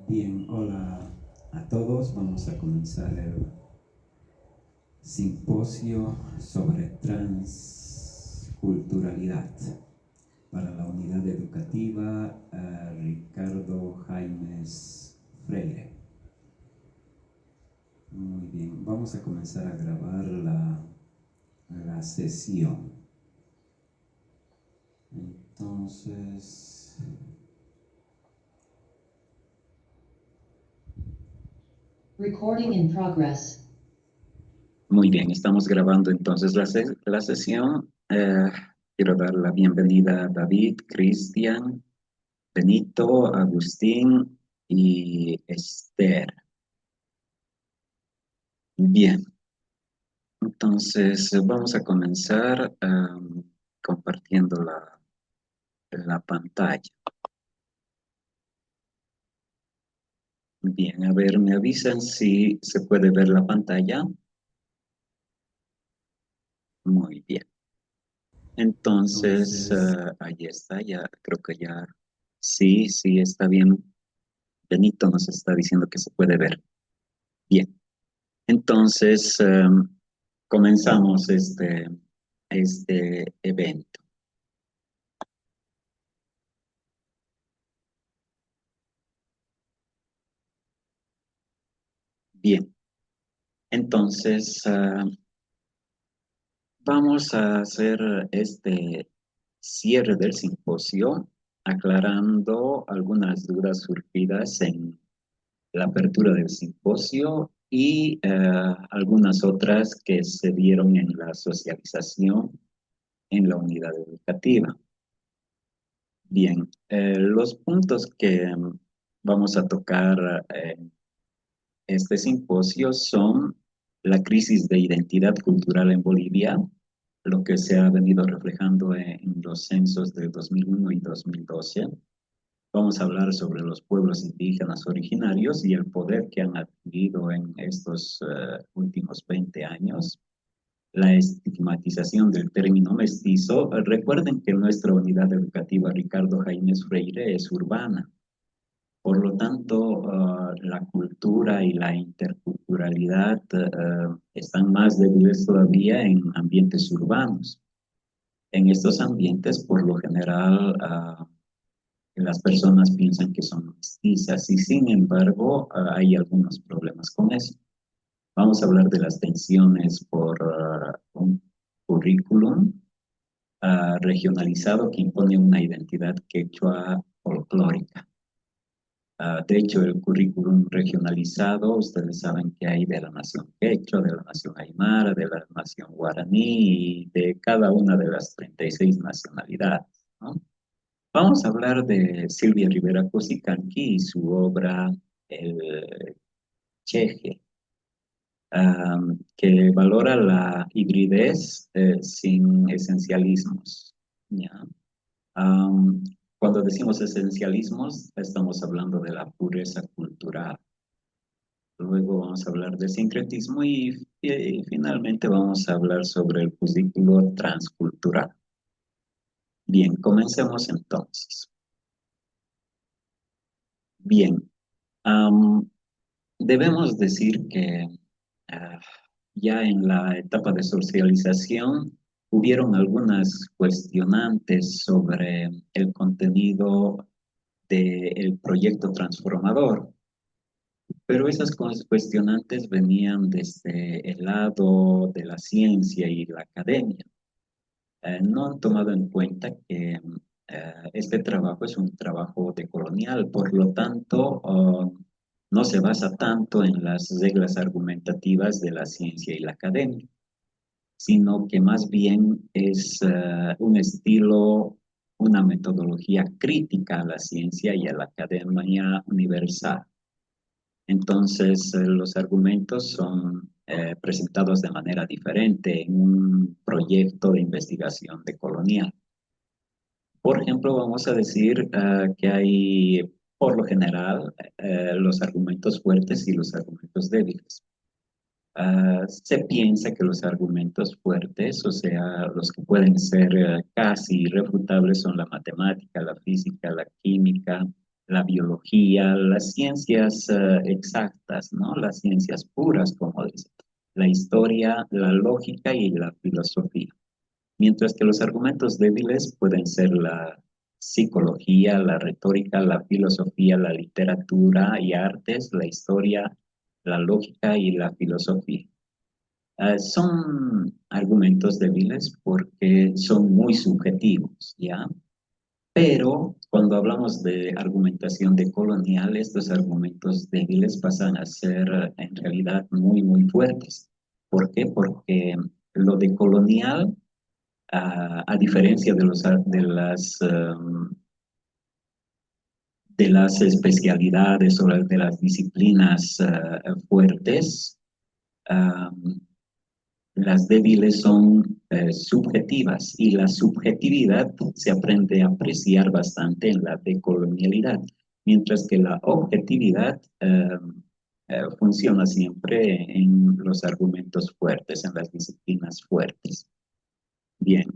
Bien, hola a todos. Vamos a comenzar el simposio sobre transculturalidad para la unidad educativa Ricardo Jaimes Freire. Muy bien, vamos a comenzar a grabar la sesión. Entonces, Recording in progress. Muy bien, estamos grabando entonces la sesión. Quiero dar la bienvenida a David, Cristian, Benito, Agustín y Esther. Bien, entonces vamos a comenzar compartiendo la pantalla. Bien, a ver, me avisan si se puede ver la pantalla. Muy bien. Entonces, ahí está, ya creo que ya sí está bien. Benito nos está diciendo que se puede ver. Bien, entonces comenzamos este evento. Bien, entonces vamos a hacer este cierre del simposio aclarando algunas dudas surgidas en la apertura del simposio y algunas otras que se dieron en la socialización en la unidad educativa. Bien, los puntos que vamos a tocar en este simposio son la crisis de identidad cultural en Bolivia, lo que se ha venido reflejando en los censos de 2001 y 2012. Vamos a hablar sobre los pueblos indígenas originarios y el poder que han adquirido en estos últimos 20 años. La estigmatización del término mestizo. Recuerden que nuestra unidad educativa Ricardo Jaimes Freire es urbana. Por lo tanto, la cultura y la interculturalidad están más débiles todavía en ambientes urbanos. En estos ambientes, por lo general, las personas piensan que son mestizas y sin embargo hay algunos problemas con eso. Vamos a hablar de las tensiones por un currículum regionalizado que impone una identidad quechua folclórica. De hecho, el currículum regionalizado, ustedes saben que hay de la nación quechua, de la nación aymara, de la nación guaraní y de cada una de las 36 nacionalidades, ¿no? Vamos a hablar de Silvia Rivera Cosicanqui y su obra El Cheje, que valora la hibridez sin esencialismos. ¿Ya? Um, Cuando decimos esencialismos, estamos hablando de la pureza cultural. Luego vamos a hablar de sincretismo y finalmente vamos a hablar sobre el currículo transcultural. Bien, comencemos entonces. Bien, um, debemos decir que ah, ya en la etapa de socialización hubieron algunas cuestionantes sobre el contenido del proyecto transformador, pero esas cuestionantes venían desde el lado de la ciencia y la academia. No han tomado en cuenta que este trabajo es un trabajo decolonial, por lo tanto, no se basa tanto en las reglas argumentativas de la ciencia y la academia, sino que más bien es un estilo, una metodología crítica a la ciencia y a la academia universal. Entonces, los argumentos son presentados de manera diferente en un proyecto de investigación decolonial. Por ejemplo, vamos a decir que hay, por lo general, los argumentos fuertes y los argumentos débiles. Se piensa que los argumentos fuertes, o sea, los que pueden ser casi irrefutables, son la matemática, la física, la química, la biología, las ciencias exactas, ¿no? Las ciencias puras, como dicen, la historia, la lógica y la filosofía. Mientras que los argumentos débiles pueden ser la psicología, la retórica, la filosofía, la literatura y artes, la historia, la lógica y la filosofía. Son argumentos débiles porque son muy subjetivos, ¿ya? Pero cuando hablamos de argumentación decolonial, estos argumentos débiles pasan a ser en realidad muy, muy fuertes. ¿Por qué? Porque lo decolonial, a diferencia de las especialidades o de las disciplinas fuertes, um, las débiles son subjetivas y la subjetividad se aprende a apreciar bastante en la decolonialidad, mientras que la objetividad funciona siempre en los argumentos fuertes, en las disciplinas fuertes. Bien.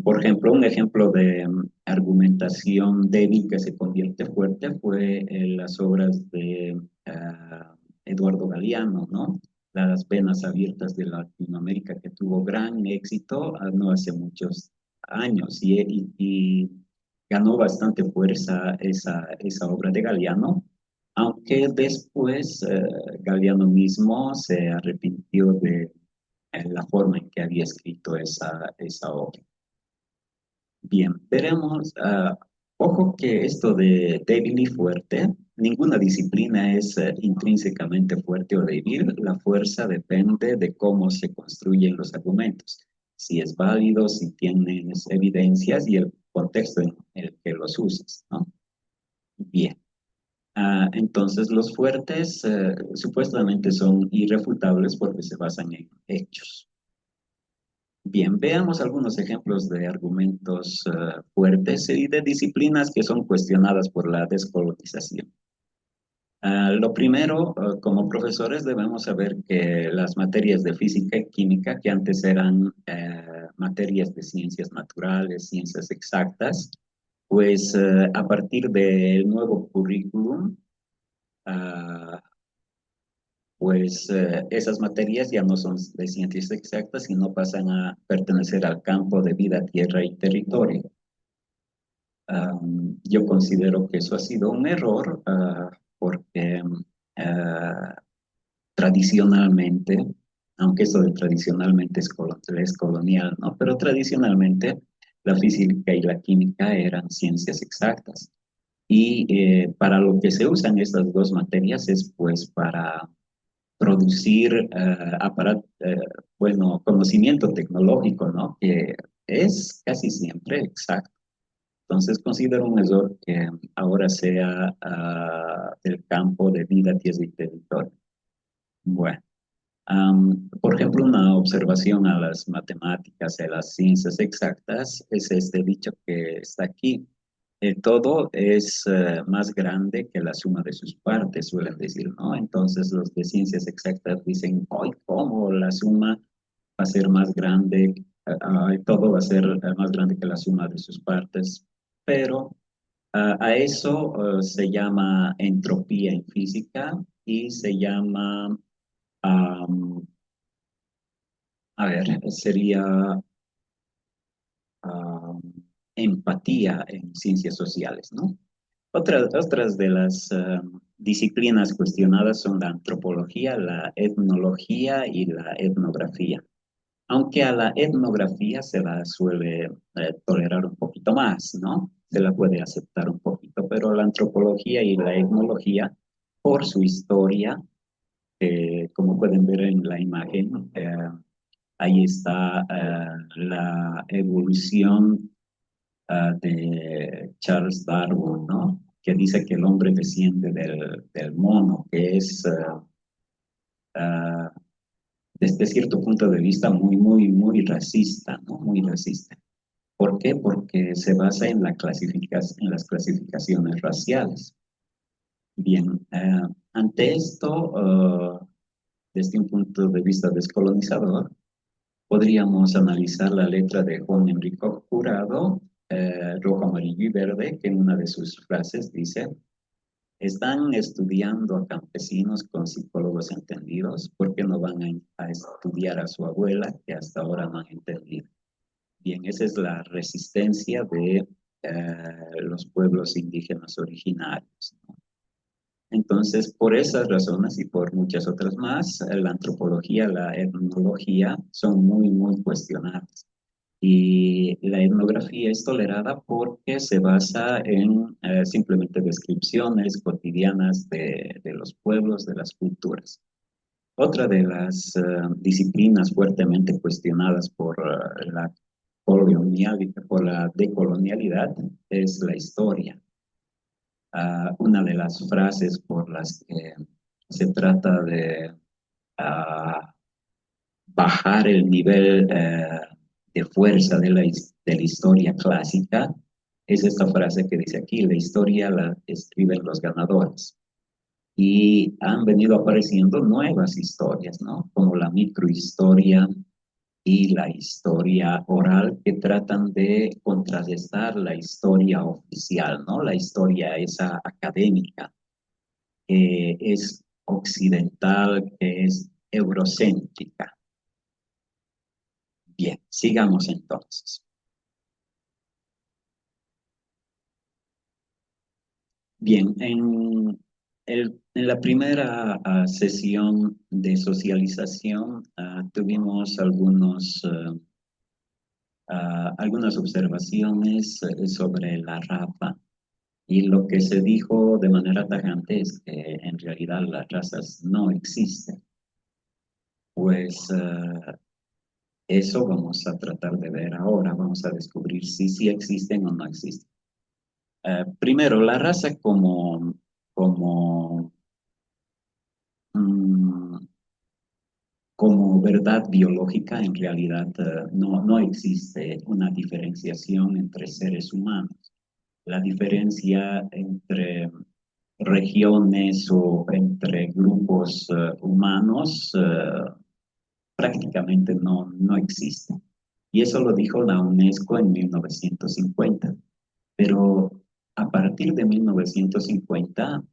Por ejemplo, un ejemplo de argumentación débil que se convierte fuerte fue en las obras de Eduardo Galeano, ¿no? Las venas abiertas de Latinoamérica, que tuvo gran éxito no hace muchos años y ganó bastante fuerza esa obra de Galeano, aunque después Galeano mismo se arrepintió de la forma en que había escrito esa obra. Bien, veremos, ojo que esto de débil y fuerte, ninguna disciplina es intrínsecamente fuerte o débil, la fuerza depende de cómo se construyen los argumentos, si es válido, si tienes evidencias y el contexto en el que los usas, ¿no? Bien, entonces los fuertes supuestamente son irrefutables porque se basan en hechos. Bien, veamos algunos ejemplos de argumentos fuertes y de disciplinas que son cuestionadas por la descolonización. Lo primero, como profesores debemos saber que las materias de física y química, que antes eran materias de ciencias naturales, ciencias exactas, pues a partir del nuevo currículum, ah, pues esas materias ya no son de ciencias exactas, sino pasan a pertenecer al campo de vida, tierra y territorio. Yo considero que eso ha sido un error porque tradicionalmente, aunque eso de tradicionalmente es colonial, ¿no? Pero tradicionalmente la física y la química eran ciencias exactas. Y para lo que se usan estas dos materias es pues para producir bueno, conocimiento tecnológico, ¿no? Que es casi siempre exacto. Entonces considero un error que ahora sea del campo de vida, tierra y territorio. Bueno, por ejemplo, una observación a las matemáticas, a las ciencias exactas, es este dicho que está aquí. Todo es más grande que la suma de sus partes, suelen decir, ¿no? Entonces los de ciencias exactas dicen, ¡ay, cómo la suma va a ser más grande! Todo va a ser más grande que la suma de sus partes. Pero a eso se llama entropía en física y se llama, am, a ver, sería am, empatía en ciencias sociales, ¿no? Otras de las disciplinas cuestionadas son la antropología, la etnología y la etnografía. Aunque a la etnografía se la suele tolerar un poquito más, ¿no? Se la puede aceptar un poquito, pero la antropología y la etnología, por su historia, como pueden ver en la imagen, ahí está la evolución de Charles Darwin, ¿no? Que dice que el hombre desciende del mono, que es uh, desde cierto punto de vista muy, muy, muy racista, ¿no? Muy racista. ¿Por qué? Porque se basa en las clasificaciones raciales. Bien, ante esto, desde un punto de vista descolonizador, podríamos analizar la letra de Juan Enrique Jurado rojo, amarillo y verde, que en una de sus frases dice: están estudiando a campesinos con psicólogos entendidos, ¿por qué no van a estudiar a su abuela que hasta ahora no han entendido? Bien, esa es la resistencia de los pueblos indígenas originarios, ¿no? Entonces, por esas razones y por muchas otras más, la antropología, la etnología son muy, muy cuestionadas. Y la etnografía es tolerada porque se basa en simplemente descripciones cotidianas de los pueblos, de las culturas. Otra de las disciplinas fuertemente cuestionadas por la decolonialidad es la historia. Una de las frases por las que se trata de ah, bajar el nivel de fuerza de la historia clásica es esta frase que dice aquí: la historia la escriben los ganadores. Y han venido apareciendo nuevas historias, ¿no? Como la microhistoria y la historia oral, que tratan de contrarrestar la historia oficial, ¿no? La historia esa académica, que es occidental, que es eurocéntrica. Bien, sigamos entonces. Bien, en la primera sesión de socialización tuvimos algunas observaciones sobre la raza, y lo que se dijo de manera tajante es que en realidad las razas no existen. Pues eso vamos a tratar de ver ahora, vamos a descubrir si sí existen o no existen. Primero, la raza como, mm, como verdad biológica, en realidad no existe una diferenciación entre seres humanos. La diferencia entre regiones o entre grupos humanos prácticamente no existe. Y eso lo dijo la UNESCO en 1950. Pero a partir de 1950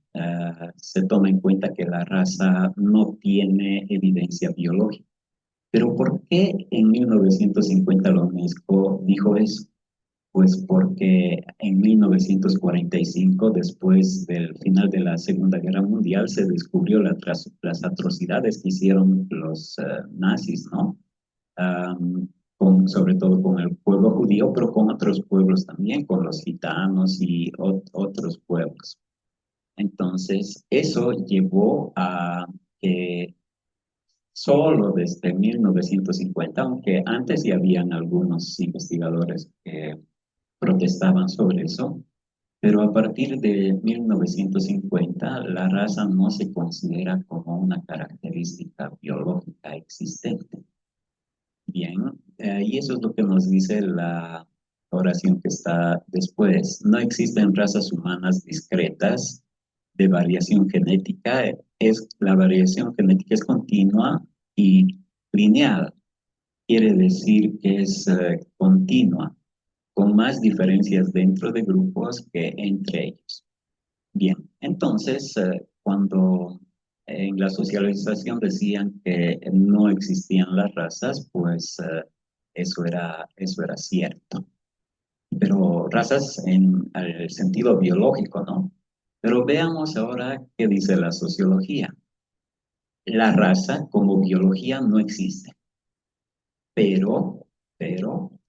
se toma en cuenta que la raza no tiene evidencia biológica. Pero ¿por qué en 1950 la UNESCO dijo eso? Pues porque en 1945, después del final de la Segunda Guerra Mundial, se descubrió las atrocidades que hicieron los nazis, ¿no? Sobre todo con el pueblo judío, pero con otros pueblos también, con los gitanos y otros pueblos. Entonces, eso llevó a que solo desde 1950, aunque antes ya habían algunos investigadores que protestaban sobre eso, pero a partir de 1950 la raza no se considera como una característica biológica existente. Bien, y eso es lo que nos dice la oración que está después. No existen razas humanas discretas de variación genética. La variación genética es continua y lineal. Quiere decir que es continua, con más diferencias dentro de grupos que entre ellos. Bien, entonces, cuando en la socialización decían que no existían las razas, pues eso era cierto. Pero razas en el sentido biológico, ¿no? Pero veamos ahora qué dice la sociología. La raza como biología no existe, pero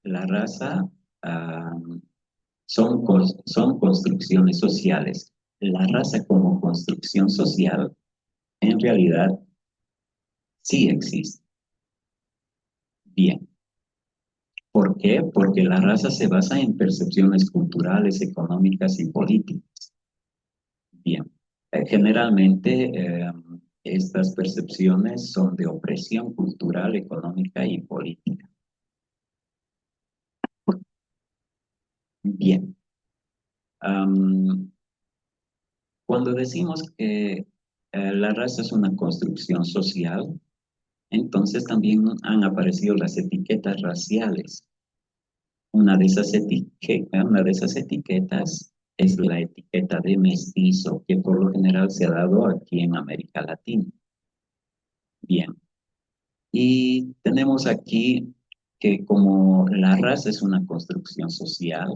la raza son construcciones sociales. La raza como construcción social en realidad sí existe. Bien. ¿Por qué? Porque la raza se basa en percepciones culturales, económicas y políticas. Bien. Generalmente estas percepciones son de opresión cultural, económica y política. Bien. Cuando decimos que la raza es una construcción social, entonces también han aparecido las etiquetas raciales. una de esas etiquetas es la etiqueta de mestizo, que por lo general se ha dado aquí en América Latina. Bien, y tenemos aquí que como la raza es una construcción social,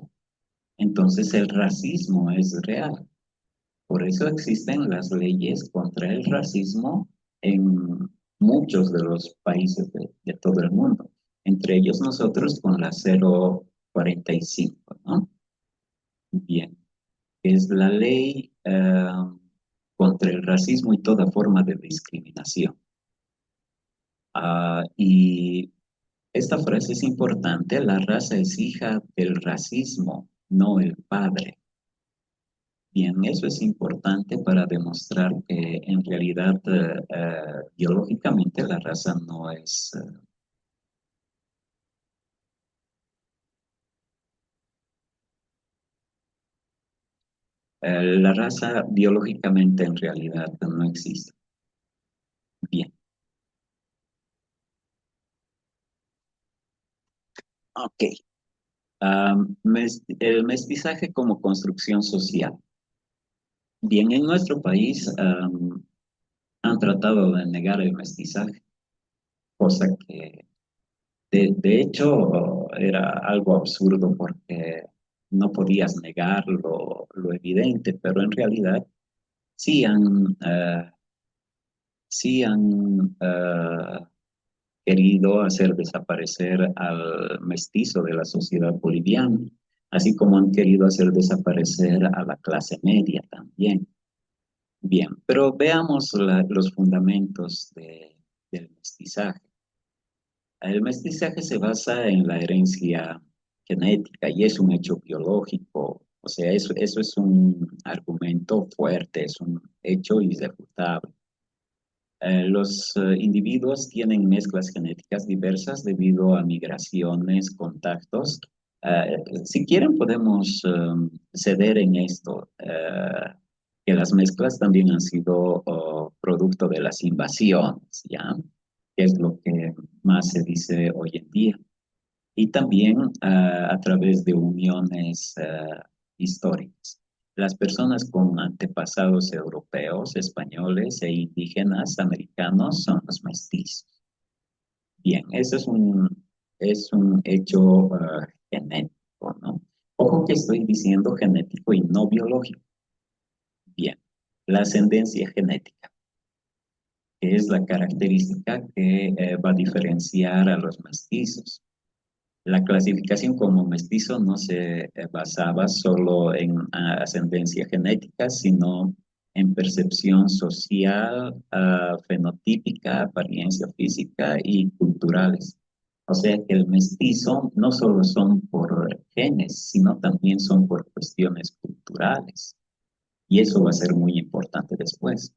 entonces el racismo es real. Por eso existen las leyes contra el racismo en muchos de los países de todo el mundo, entre ellos nosotros con la 045, ¿no? Bien, es la ley contra el racismo y toda forma de discriminación. Y esta frase es importante: la raza es hija del racismo, no el padre. Bien, eso es importante para demostrar que en realidad biológicamente la raza no es... la raza biológicamente en realidad no existe. Bien, ok. El mestizaje como construcción social. Bien, en nuestro país han tratado de negar el mestizaje, cosa que de hecho era algo absurdo porque no podías negar lo evidente, pero en realidad sí han querido hacer desaparecer al mestizo de la sociedad boliviana, así como han querido hacer desaparecer a la clase media también. Bien, pero veamos los fundamentos del mestizaje. El mestizaje se basa en la herencia genética y es un hecho biológico. O sea, eso es un argumento fuerte, es un hecho irrefutable. Los individuos tienen mezclas genéticas diversas debido a migraciones, contactos. Si quieren, podemos ceder en esto, que las mezclas también han sido producto de las invasiones, ¿ya? Que es lo que más se dice hoy en día. Y también a través de uniones históricas. Las personas con antepasados europeos, españoles e indígenas americanos son los mestizos. Bien, eso es un hecho genético, ¿no? Ojo que estoy diciendo genético y no biológico. Bien, la ascendencia genética, que es la característica que va a diferenciar a los mestizos. La clasificación como mestizo no se basaba solo en ascendencia genética, sino en percepción social, fenotípica, apariencia física y culturales. O sea que el mestizo no solo son por genes, sino también son por cuestiones culturales. Y eso va a ser muy importante después.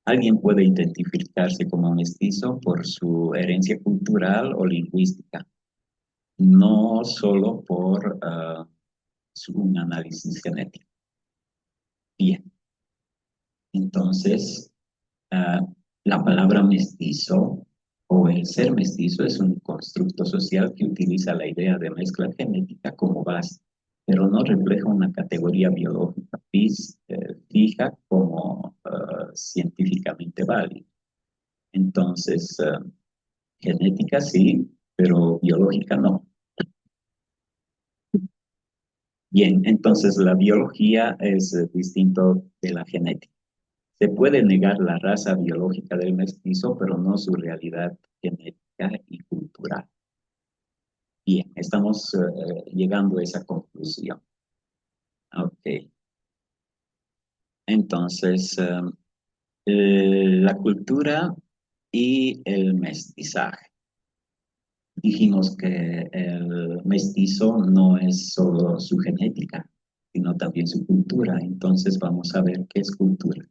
Alguien puede identificarse como mestizo por su herencia cultural o lingüística, no solo por un análisis genético. Bien, entonces, uh, la palabra mestizo o el ser mestizo es un constructo social que utiliza la idea de mezcla genética como base, pero no refleja una categoría biológica fija como científicamente válida. Entonces, genética sí, pero biológica no. Bien, entonces la biología es distinto de la genética. Se puede negar la raza biológica del mestizo, pero no su realidad genética y cultural. Bien, estamos llegando a esa conclusión. Ok. Entonces, la cultura y el mestizaje. Dijimos que el mestizo no es solo su genética, sino también su cultura. Entonces vamos a ver qué es cultura.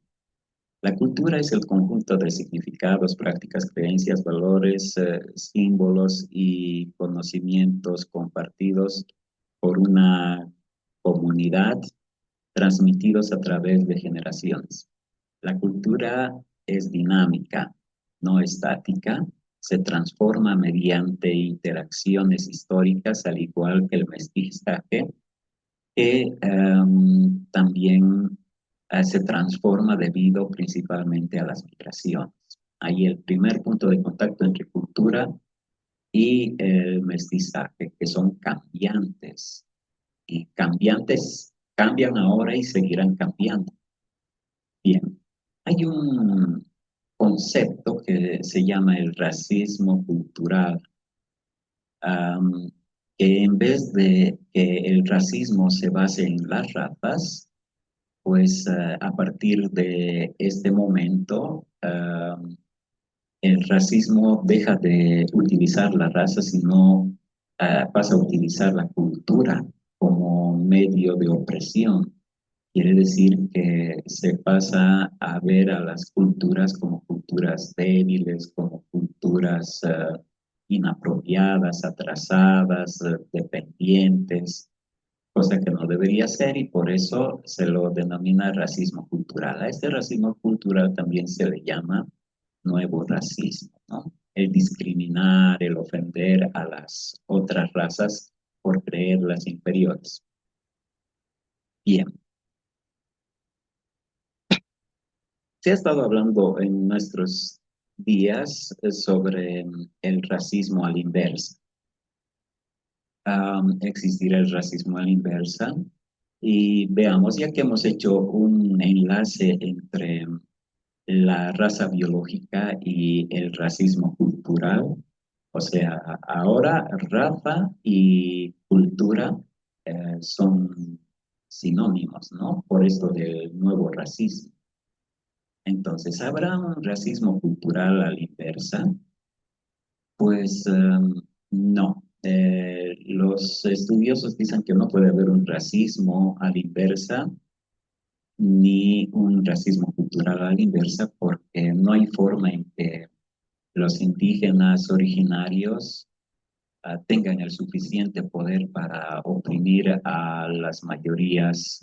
La cultura es el conjunto de significados, prácticas, creencias, valores, símbolos y conocimientos compartidos por una comunidad, transmitidos a través de generaciones. La cultura es dinámica, no estática, se transforma mediante interacciones históricas, al igual que el mestizaje, que también se transforma debido principalmente a las migraciones. Ahí el primer punto de contacto entre cultura y el mestizaje, que son cambiantes. Y cambiantes cambian ahora y seguirán cambiando. Bien, hay un concepto que se llama el racismo cultural, am, que en vez de que el racismo se base en las razas, pues a partir de este momento, el racismo deja de utilizar la raza, sino pasa a utilizar la cultura como medio de opresión. Quiere decir que se pasa a ver a las culturas como culturas débiles, como culturas inapropiadas, atrasadas, dependientes, cosa que no debería ser y por eso se lo denomina racismo cultural. A este racismo cultural también se le llama nuevo racismo, ¿no? El discriminar, el ofender a las otras razas por creerlas inferiores. Bien, se ha estado hablando en nuestros días sobre el racismo a la inversa. Existirá el racismo a la inversa y veamos, ya que hemos hecho un enlace entre la raza biológica y el racismo cultural. O sea, ahora raza y cultura son sinónimos, ¿no? Por esto del nuevo racismo. Entonces, ¿habrá un racismo cultural a la inversa? Pues no. Los estudiosos dicen que no puede haber un racismo a la inversa ni un racismo cultural a la inversa, porque no hay forma en que los indígenas originarios tengan el suficiente poder para oprimir a las mayorías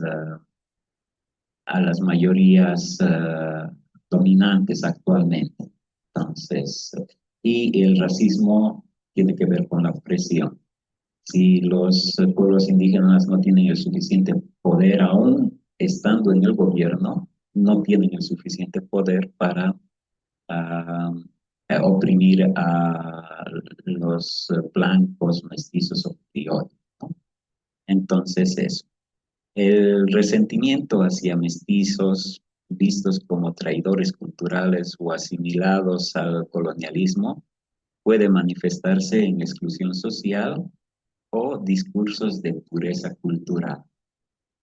dominantes actualmente. Entonces, y el racismo tiene que ver con la opresión. Si los pueblos indígenas no tienen el suficiente poder, aún estando en el gobierno, no tienen el suficiente poder para uh, oprimir a los blancos, mestizos o criollos, ¿no? Entonces, eso. El resentimiento hacia mestizos vistos como traidores culturales o asimilados al colonialismo puede manifestarse en exclusión social o discursos de pureza cultural.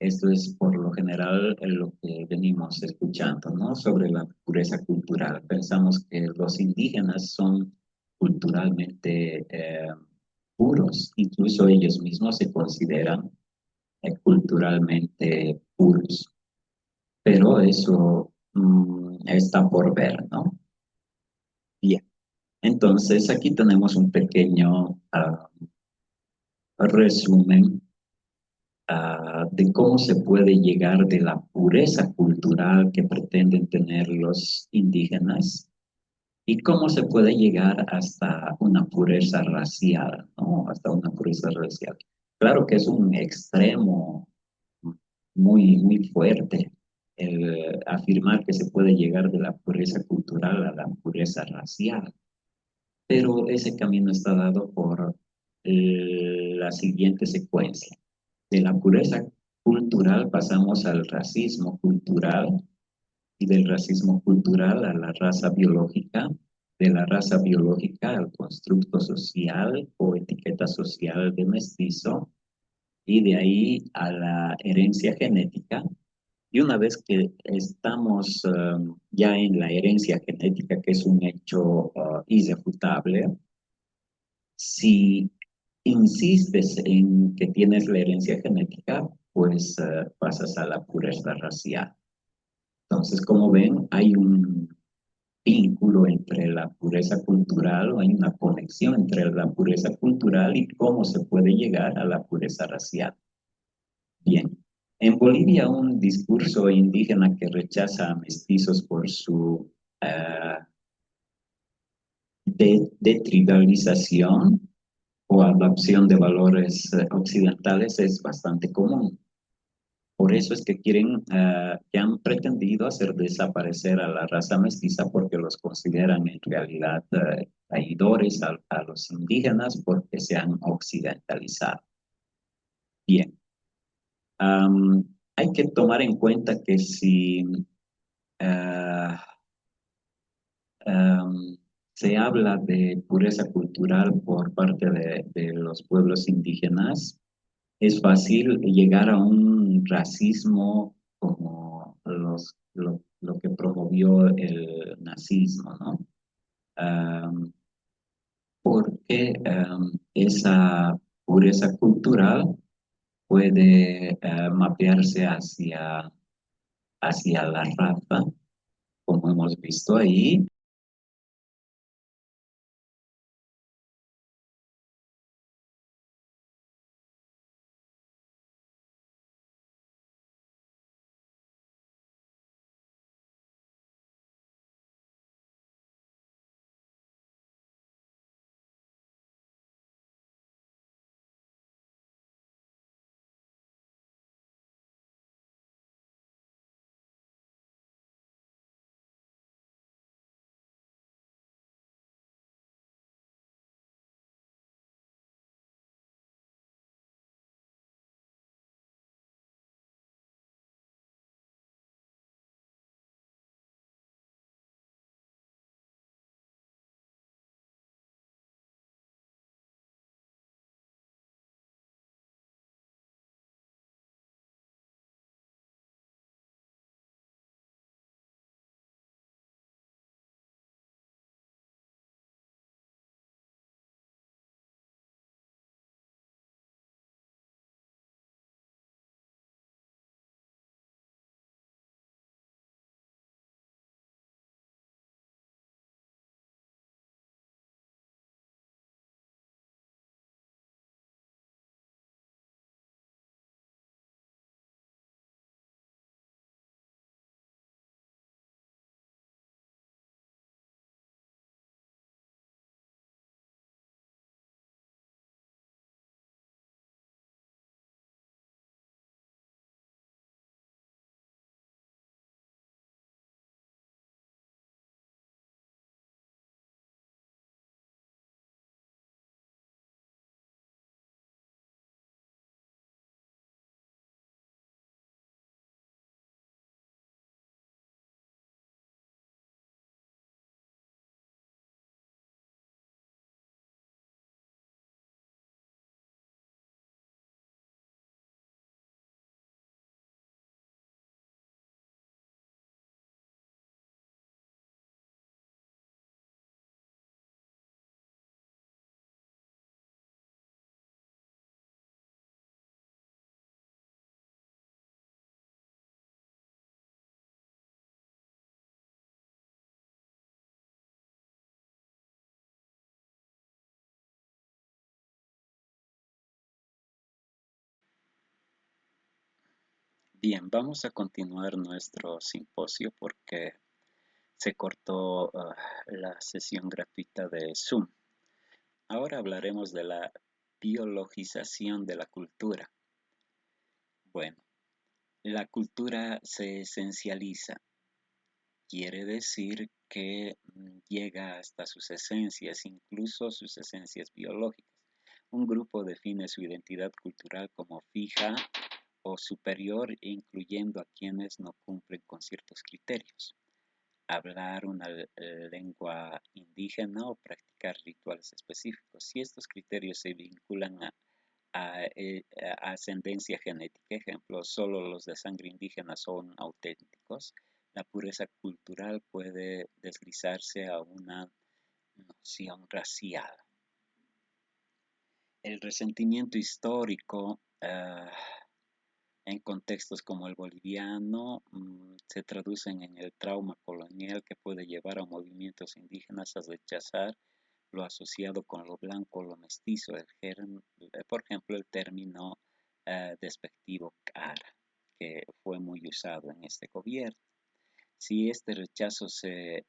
Esto es por lo general lo que venimos escuchando, ¿no? Sobre la pureza cultural. Pensamos que los indígenas son culturalmente puros, incluso ellos mismos se consideran culturalmente puros, pero eso está por ver, ¿no? Bien, entonces aquí tenemos un pequeño resumen de cómo se puede llegar de la pureza cultural que pretenden tener los indígenas y cómo se puede llegar hasta una pureza racial, ¿no? Hasta una pureza racial. Claro que es un extremo muy fuerte el afirmar que se puede llegar de la pureza cultural a la pureza racial, pero ese camino está dado por la siguiente secuencia. De la pureza cultural pasamos al racismo cultural y del racismo cultural a la raza biológica, de la raza biológica al constructo social o etiqueta social de mestizo y de ahí a la herencia genética. Y una vez que estamos ya en la herencia genética, que es un hecho irrefutable, si insistes en que tienes la herencia genética, pues pasas a la pureza racial. Entonces, como ven, hay un vínculo entre la pureza cultural, o hay una conexión entre la pureza cultural y cómo se puede llegar a la pureza racial. Bien, en Bolivia un discurso indígena que rechaza a mestizos por su de tribalización o adopción de valores occidentales es bastante común. Por eso es que que han pretendido hacer desaparecer a la raza mestiza porque los consideran en realidad traidores a los indígenas porque se han occidentalizado. Bien, hay que tomar en cuenta que si ah, se habla de pureza cultural por parte de los pueblos indígenas, es fácil llegar a un racismo como lo que promovió el nazismo, ¿no? Am, Porque esa pureza cultural puede mapearse hacia la raza, como hemos visto ahí. Bien, vamos a continuar nuestro simposio porque se cortó la sesión gratuita de Zoom. Ahora hablaremos de la biologización de la cultura. Bueno, la cultura se esencializa. Quiere decir que llega hasta sus esencias, incluso sus esencias biológicas. Un grupo define su identidad cultural como fija o superior, incluyendo a quienes no cumplen con ciertos criterios. Hablar una lengua indígena o practicar rituales específicos. Si estos criterios se vinculan a ascendencia genética, ejemplo, solo los de sangre indígena son auténticos, la pureza cultural puede deslizarse a una noción racial. El resentimiento histórico en contextos como el boliviano se traducen en el trauma colonial que puede llevar a movimientos indígenas a rechazar lo asociado con lo blanco, lo mestizo, por ejemplo, el término despectivo cara, que fue muy usado en este gobierno. Si este rechazo se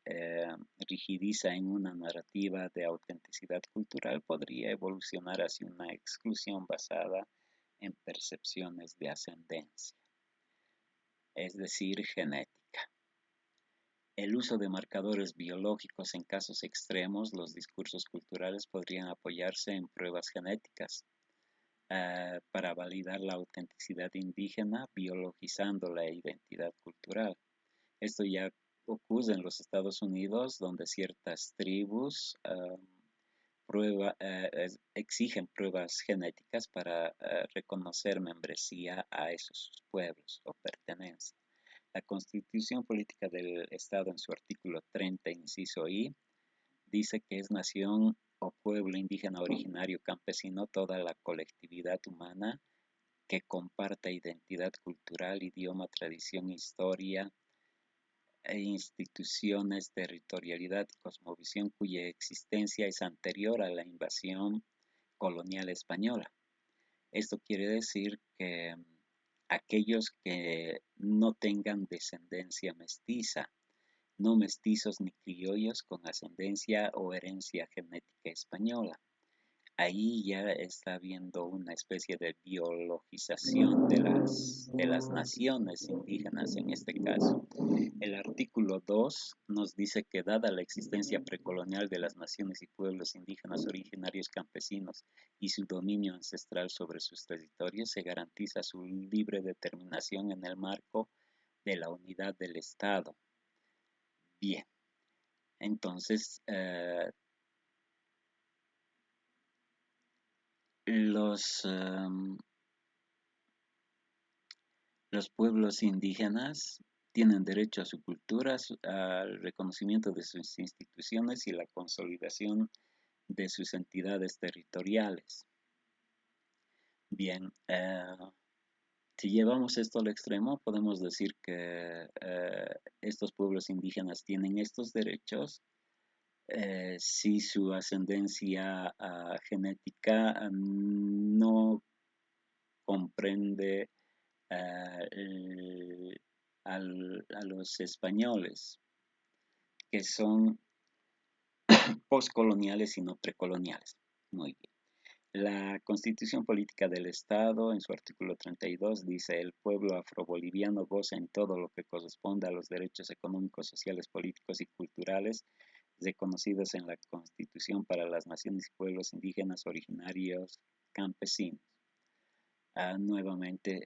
rigidiza en una narrativa de autenticidad cultural, podría evolucionar hacia una exclusión basada en percepciones de ascendencia, es decir, genética. El uso de marcadores biológicos en casos extremos, los discursos culturales podrían apoyarse en pruebas genéticas para validar la autenticidad indígena, biologizando la identidad cultural. Esto ya ocurre en los Estados Unidos, donde ciertas tribus exigen pruebas genéticas para reconocer membresía a esos pueblos o pertenencia. La Constitución Política del Estado, en su artículo 30, inciso I, dice que es nación o pueblo indígena originario campesino toda la colectividad humana que comparta identidad cultural, idioma, tradición, historia e instituciones, territorialidad y cosmovisión cuya existencia es anterior a la invasión colonial española. Esto quiere decir que aquellos que no tengan descendencia mestiza, no mestizos ni criollos con ascendencia o herencia genética española. Ahí ya está habiendo una especie de biologización de las naciones indígenas en este caso. El artículo 2 nos dice que dada la existencia precolonial de las naciones y pueblos indígenas originarios campesinos y su dominio ancestral sobre sus territorios, se garantiza su libre determinación en el marco de la unidad del Estado. Bien, entonces los pueblos indígenas tienen derecho a su cultura, al reconocimiento de sus instituciones y la consolidación de sus entidades territoriales. Bien, si llevamos esto al extremo, podemos decir que estos pueblos indígenas tienen estos derechos si su ascendencia genética no comprende a los españoles, que son postcoloniales y no precoloniales. Muy bien. La Constitución Política del Estado, en su artículo 32, dice: el pueblo afroboliviano goza en todo lo que corresponde a los derechos económicos, sociales, políticos y culturales reconocidos en la Constitución para las naciones y pueblos indígenas originarios campesinos. Nuevamente,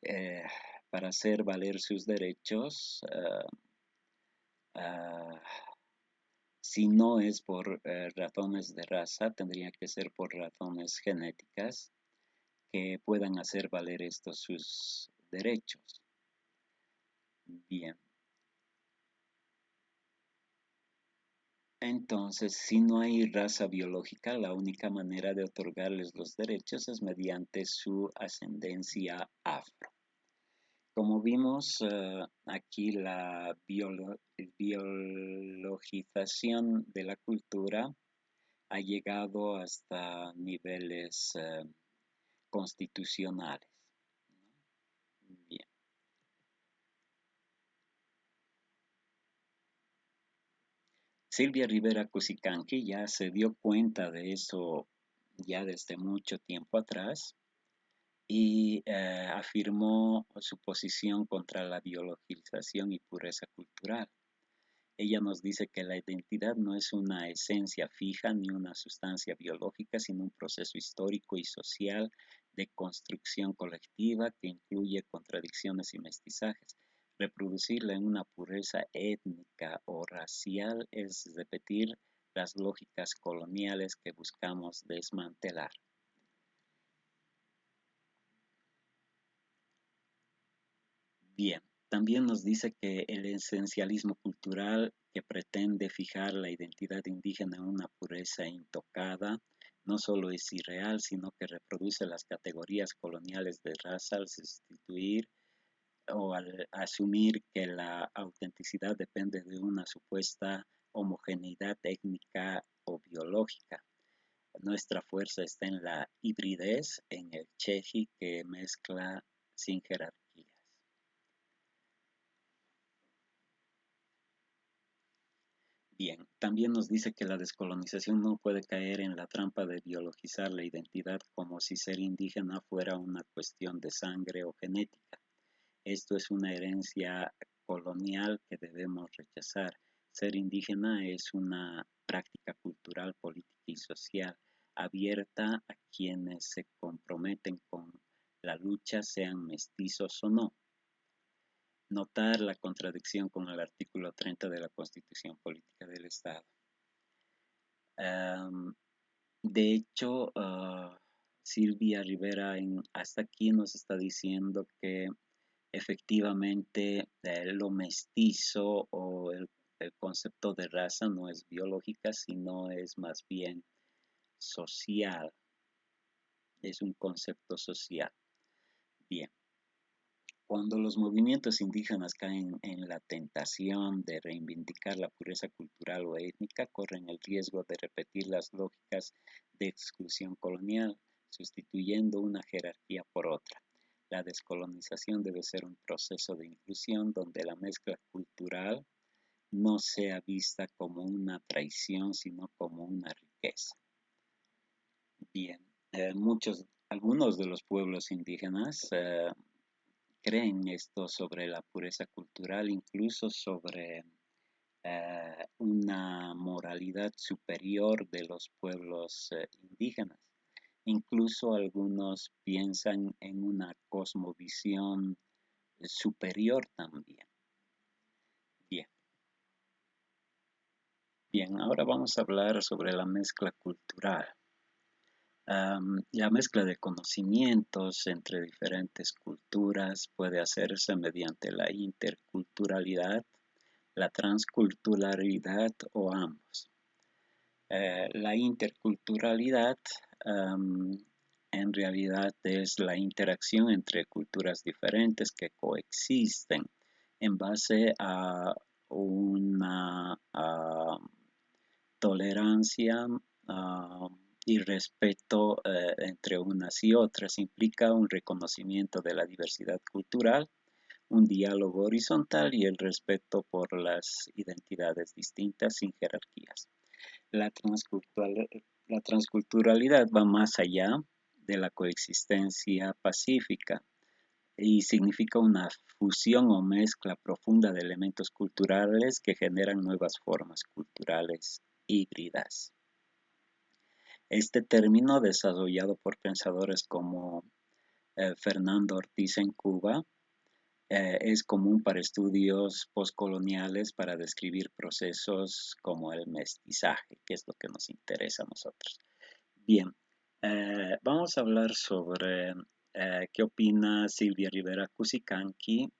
para hacer valer sus derechos, si no es por razones de raza, tendría que ser por razones genéticas que puedan hacer valer estos sus derechos. Bien. Entonces, si no hay raza biológica, la única manera de otorgarles los derechos es mediante su ascendencia afro. Como vimos aquí, la biologización de la cultura ha llegado hasta niveles constitucionales. Bien. Silvia Rivera Cusicanqui ya se dio cuenta de eso ya desde mucho tiempo atrás y afirmó su posición contra la biologización y pureza cultural. Ella nos dice que la identidad no es una esencia fija ni una sustancia biológica, sino un proceso histórico y social de construcción colectiva que incluye contradicciones y mestizajes. Reproducirla en una pureza étnica o racial es repetir las lógicas coloniales que buscamos desmantelar. Bien, también nos dice que el esencialismo cultural que pretende fijar la identidad indígena en una pureza intocada no solo es irreal, sino que reproduce las categorías coloniales de raza al sustituir o al asumir que la autenticidad depende de una supuesta homogeneidad étnica o biológica. Nuestra fuerza está en la hibridez, en el cheji que mezcla sin jerarquías. Bien, también nos dice que la descolonización no puede caer en la trampa de biologizar la identidad como si ser indígena fuera una cuestión de sangre o genética. Esto es una herencia colonial que debemos rechazar. Ser indígena es una práctica cultural, política y social abierta a quienes se comprometen con la lucha, sean mestizos o no. Notar la contradicción con el artículo 30 de la Constitución Política del Estado. De hecho, Silvia Rivera hasta aquí nos está diciendo que efectivamente lo mestizo o el concepto de raza no es biológica, sino es más bien social, es un concepto social. Bien, cuando los movimientos indígenas caen en la tentación de reivindicar la pureza cultural o étnica, corren el riesgo de repetir las lógicas de exclusión colonial, sustituyendo una jerarquía por otra. La descolonización debe ser un proceso de inclusión donde la mezcla cultural no sea vista como una traición, sino como una riqueza. Bien, algunos de los pueblos indígenas creen esto sobre la pureza cultural, incluso sobre una moralidad superior de los pueblos indígenas. Incluso algunos piensan en una cosmovisión superior también. Bien. Bien, ahora vamos a hablar sobre la mezcla cultural. La mezcla de conocimientos entre diferentes culturas puede hacerse mediante la interculturalidad, la transculturalidad o ambos. La interculturalidad en realidad es la interacción entre culturas diferentes que coexisten en base a una tolerancia y respeto entre unas y otras. Implica un reconocimiento de la diversidad cultural, un diálogo horizontal y el respeto por las identidades distintas sin jerarquías. La transculturalidad va más allá de la coexistencia pacífica y significa una fusión o mezcla profunda de elementos culturales que generan nuevas formas culturales híbridas. Este término, desarrollado por pensadores como Fernando Ortiz en Cuba, es común para estudios postcoloniales para describir procesos como el mestizaje, que es lo que nos interesa a nosotros. Bien, vamos a hablar sobre qué opina Silvia Rivera Cusicanqui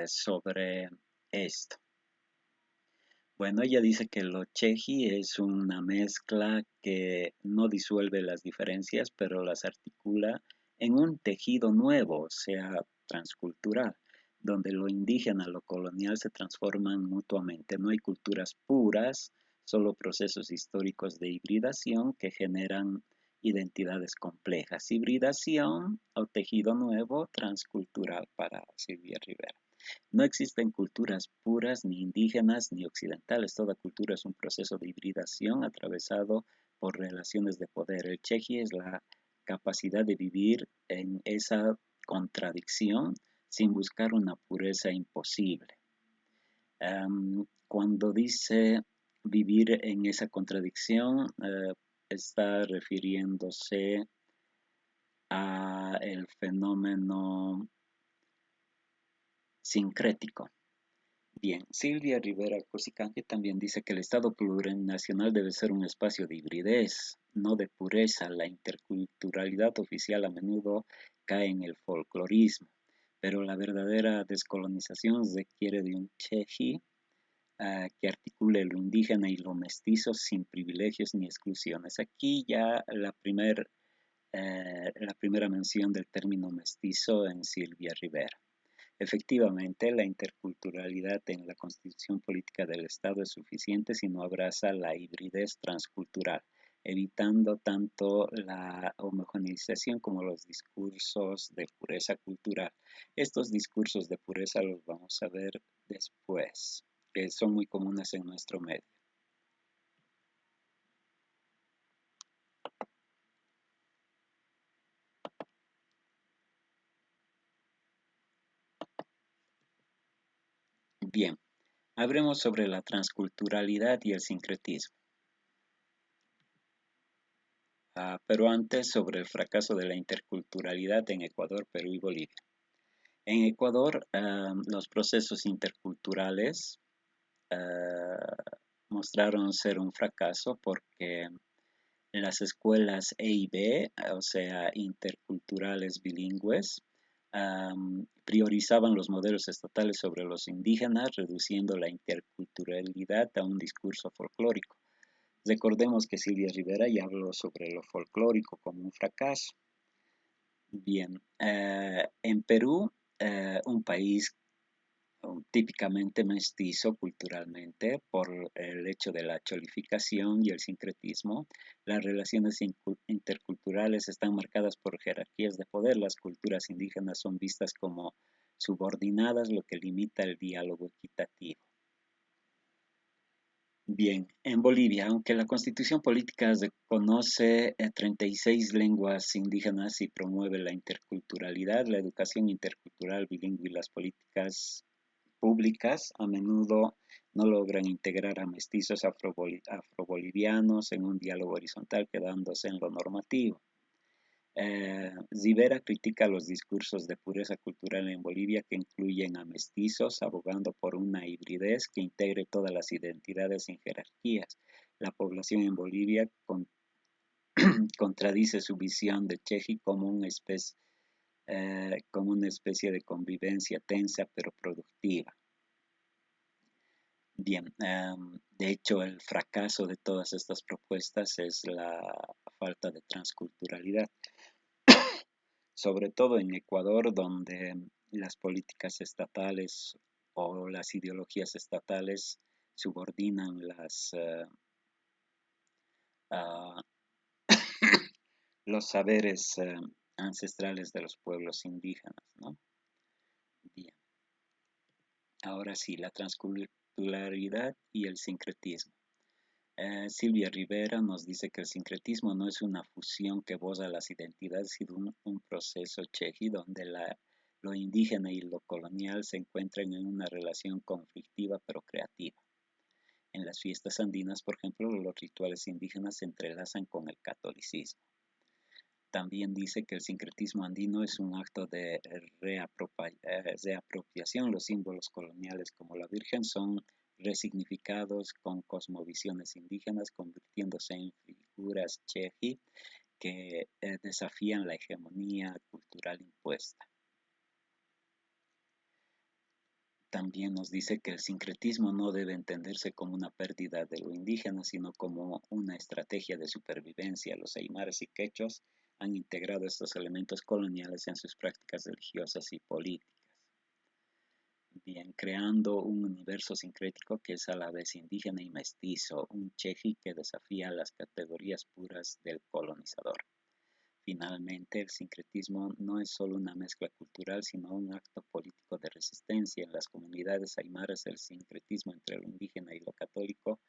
sobre esto. Bueno, ella dice que el Ocheji es una mezcla que no disuelve las diferencias, pero las articula en un tejido nuevo, o sea, transcultural, donde lo indígena y lo colonial se transforman mutuamente. No hay culturas puras, solo procesos históricos de hibridación que generan identidades complejas. Hibridación o tejido nuevo transcultural para Silvia Rivera. No existen culturas puras, ni indígenas, ni occidentales. Toda cultura es un proceso de hibridación atravesado por relaciones de poder. El Cheji es la capacidad de vivir en esa contradicción sin buscar una pureza imposible. Cuando dice vivir en esa contradicción, está refiriéndose a el fenómeno sincrético. Bien, Silvia Rivera Cusicanqui también dice que el Estado plurinacional debe ser un espacio de hibridez, no de pureza. La interculturalidad oficial a menudo cae en el folclorismo, pero la verdadera descolonización requiere de un Cheji que articule lo indígena y lo mestizo sin privilegios ni exclusiones. Aquí ya la primera mención del término mestizo en Silvia Rivera. Efectivamente, la interculturalidad en la Constitución Política del Estado es suficiente si no abraza la hibridez transcultural, evitando tanto la homogeneización como los discursos de pureza cultural. Estos discursos de pureza los vamos a ver después, que son muy comunes en nuestro medio. Bien, hablemos sobre la transculturalidad y el sincretismo. Pero antes sobre el fracaso de la interculturalidad en Ecuador, Perú y Bolivia. En Ecuador, los procesos interculturales mostraron ser un fracaso porque las escuelas E y B, o sea, interculturales bilingües, priorizaban los modelos estatales sobre los indígenas, reduciendo la interculturalidad a un discurso folclórico. Recordemos que Silvia Rivera ya habló sobre lo folclórico como un fracaso. Bien, en Perú, un país típicamente mestizo culturalmente por el hecho de la cholificación y el sincretismo, las relaciones interculturales están marcadas por jerarquías de poder. Las culturas indígenas son vistas como subordinadas, lo que limita el diálogo equitativo. Bien, en Bolivia, aunque la constitución política reconoce 36 lenguas indígenas y promueve la interculturalidad, la educación intercultural bilingüe y las políticas públicas a menudo no logran integrar a mestizos afrobolivianos en un diálogo horizontal, quedándose en lo normativo. Rivera critica los discursos de pureza cultural en Bolivia que incluyen a mestizos, abogando por una hibridez que integre todas las identidades sin jerarquías. La población en Bolivia contradice su visión de Cheji como una especie de convivencia tensa pero productiva. Bien, de hecho el fracaso de todas estas propuestas es la falta de transculturalidad, sobre todo en Ecuador, donde las políticas estatales o las ideologías estatales subordinan uh, los saberes ancestrales de los pueblos indígenas, ¿no? Bien, ahora sí, la transculturalidad y el sincretismo. Silvia Rivera nos dice que el sincretismo no es una fusión que borra las identidades, sino un proceso cheji donde lo indígena y lo colonial se encuentran en una relación conflictiva pero creativa. En las fiestas andinas, por ejemplo, los rituales indígenas se entrelazan con el catolicismo. También dice que el sincretismo andino es un acto de reapropiación. Los símbolos coloniales como la Virgen son resignificados con cosmovisiones indígenas, convirtiéndose en figuras cheji que desafían la hegemonía cultural impuesta. También nos dice que el sincretismo no debe entenderse como una pérdida de lo indígena, sino como una estrategia de supervivencia. Los aymaras y quechuas han integrado estos elementos coloniales en sus prácticas religiosas y políticas. Bien, creando un universo sincrético que es a la vez indígena y mestizo, un cheji que desafía las categorías puras del colonizador. Finalmente, el sincretismo no es solo una mezcla cultural, sino un acto político de resistencia. En las comunidades aymaras, el sincretismo entre lo indígena y lo católico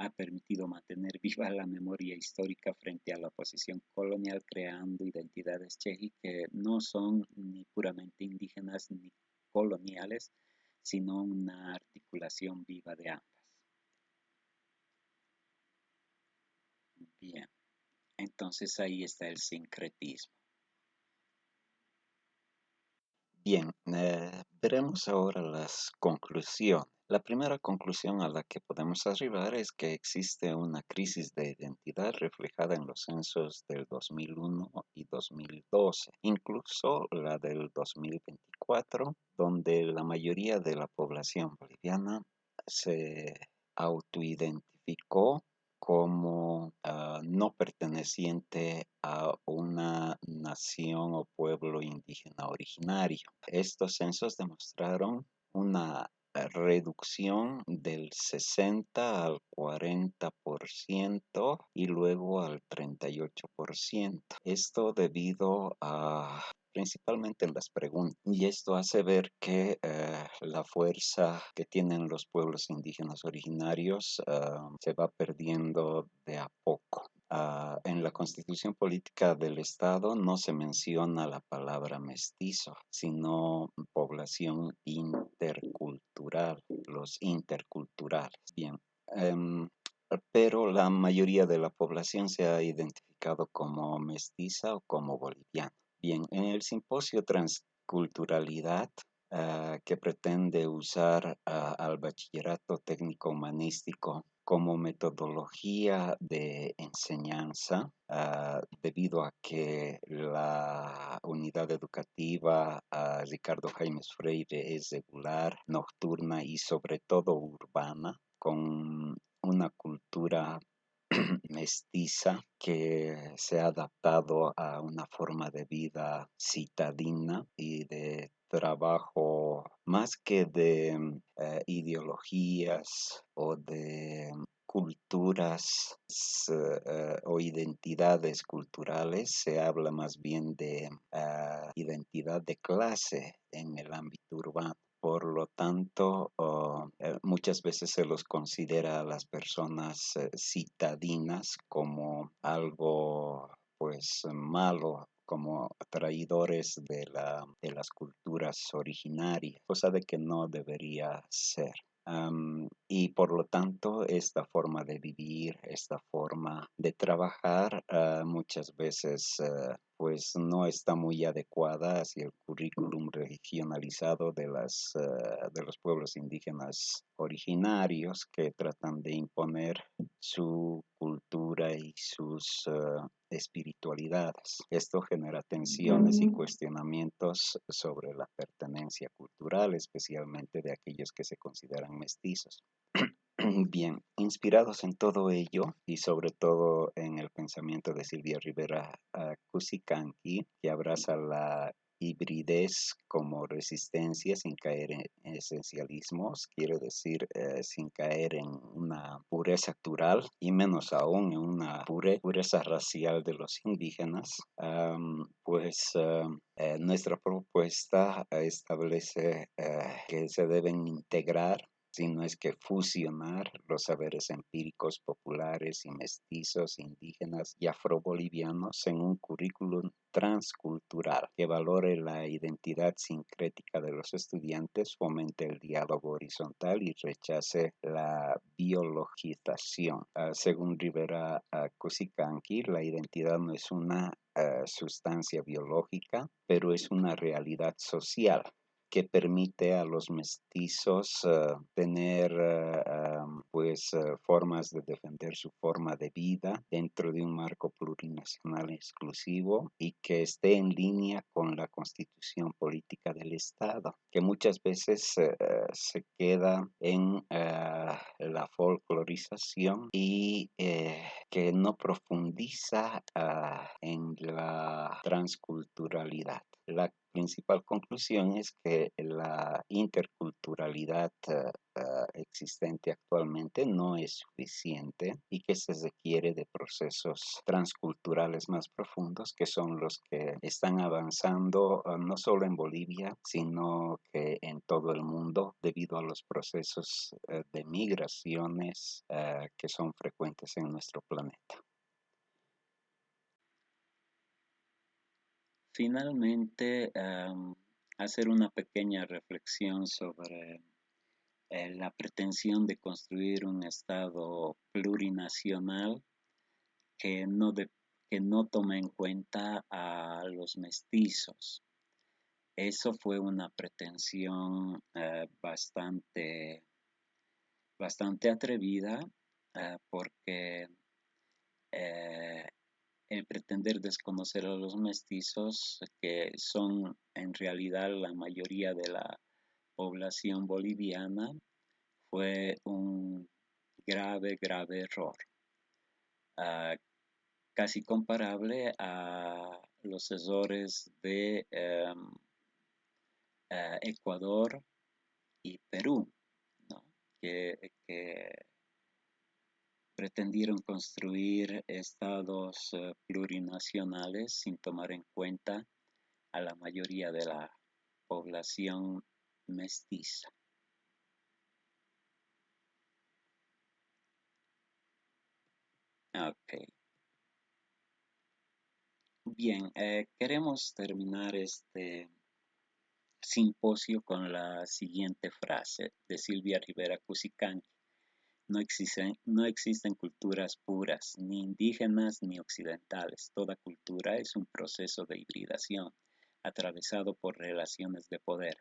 ha permitido mantener viva la memoria histórica frente a la oposición colonial, creando identidades cheji que no son ni puramente indígenas ni coloniales, sino una articulación viva de ambas. Bien, entonces ahí está el sincretismo. Bien, veremos ahora las conclusiones. La primera conclusión a la que podemos arribar es que existe una crisis de identidad reflejada en los censos del 2001 y 2012, incluso la del 2024, donde la mayoría de la población boliviana se autoidentificó como no perteneciente a una nación o pueblo indígena originario. Estos censos demostraron una reducción del 60 al 40% y luego al 38%. Esto debido a principalmente en las preguntas. Y esto hace ver que la fuerza que tienen los pueblos indígenas originarios se va perdiendo de a poco. En la constitución política del Estado no se menciona la palabra mestizo, sino población intercultural. los interculturales. Bien, pero la mayoría de la población se ha identificado como mestiza o como boliviana. Bien, en el simposio Transculturalidad, que pretende usar al bachillerato técnico humanístico como metodología de enseñanza, debido a que la unidad educativa Ricardo Jaimes Freire es regular, nocturna y sobre todo urbana, con una cultura mestiza que se ha adaptado a una forma de vida citadina y de trabajo más que de ideologías o de culturas o identidades culturales, se habla más bien de identidad de clase en el ámbito urbano. Por lo tanto, muchas veces se los considera a las personas citadinas como algo pues malo, como traidores de las culturas originarias, cosa de que no debería ser. Y por lo tanto, esta forma de vivir, esta forma de trabajar, muchas veces pues no está muy adecuada hacia el currículum regionalizado de los pueblos indígenas originarios que tratan de imponer su cultura y sus espiritualidades. Esto genera tensiones y cuestionamientos sobre la pertenencia cultural, especialmente de aquellos que se consideran mestizos. Bien, inspirados en todo ello y sobre todo en el pensamiento de Silvia Rivera Cusicanqui, que abraza la hibridez como resistencia sin caer en esencialismos, quiere decir sin caer en una pureza cultural y menos aún en una pureza racial de los indígenas, nuestra propuesta establece que se deben integrar, si no es que fusionar, los saberes empíricos populares y mestizos, indígenas y afrobolivianos en un currículum transcultural que valore la identidad sincrética de los estudiantes, fomente el diálogo horizontal y rechace la biologización. Según Rivera Cusicanqui, la identidad no es una sustancia biológica, pero es una realidad social que permite a los mestizos tener formas de defender su forma de vida dentro de un marco plurinacional exclusivo y que esté en línea con la constitución política del Estado, que muchas veces se queda en la folclorización y que no profundiza en la transculturalidad. La principal conclusión es que la interculturalidad existente actualmente no es suficiente y que se requiere de procesos transculturales más profundos, que son los que están avanzando no solo en Bolivia, sino que en todo el mundo debido a los procesos de migraciones que son frecuentes en nuestro planeta. Finalmente, hacer una pequeña reflexión sobre la pretensión de construir un Estado plurinacional que que no tome en cuenta a los mestizos. Eso fue una pretensión bastante atrevida, porque el pretender desconocer a los mestizos, que son en realidad la mayoría de la población boliviana, fue un grave error, uh, casi comparable a los errores de Ecuador y Perú, ¿no? que pretendieron construir estados plurinacionales sin tomar en cuenta a la mayoría de la población mestiza. Ok. Bien, queremos terminar este simposio con la siguiente frase de Silvia Rivera Cusicanqui. No existen culturas puras, ni indígenas ni occidentales. Toda cultura es un proceso de hibridación, atravesado por relaciones de poder.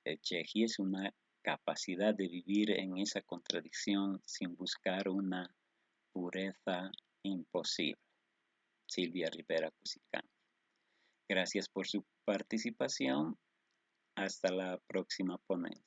El Cheji es una capacidad de vivir en esa contradicción sin buscar una pureza imposible. Silvia Rivera Cusicanqui. Gracias por su participación. Hasta la próxima ponencia.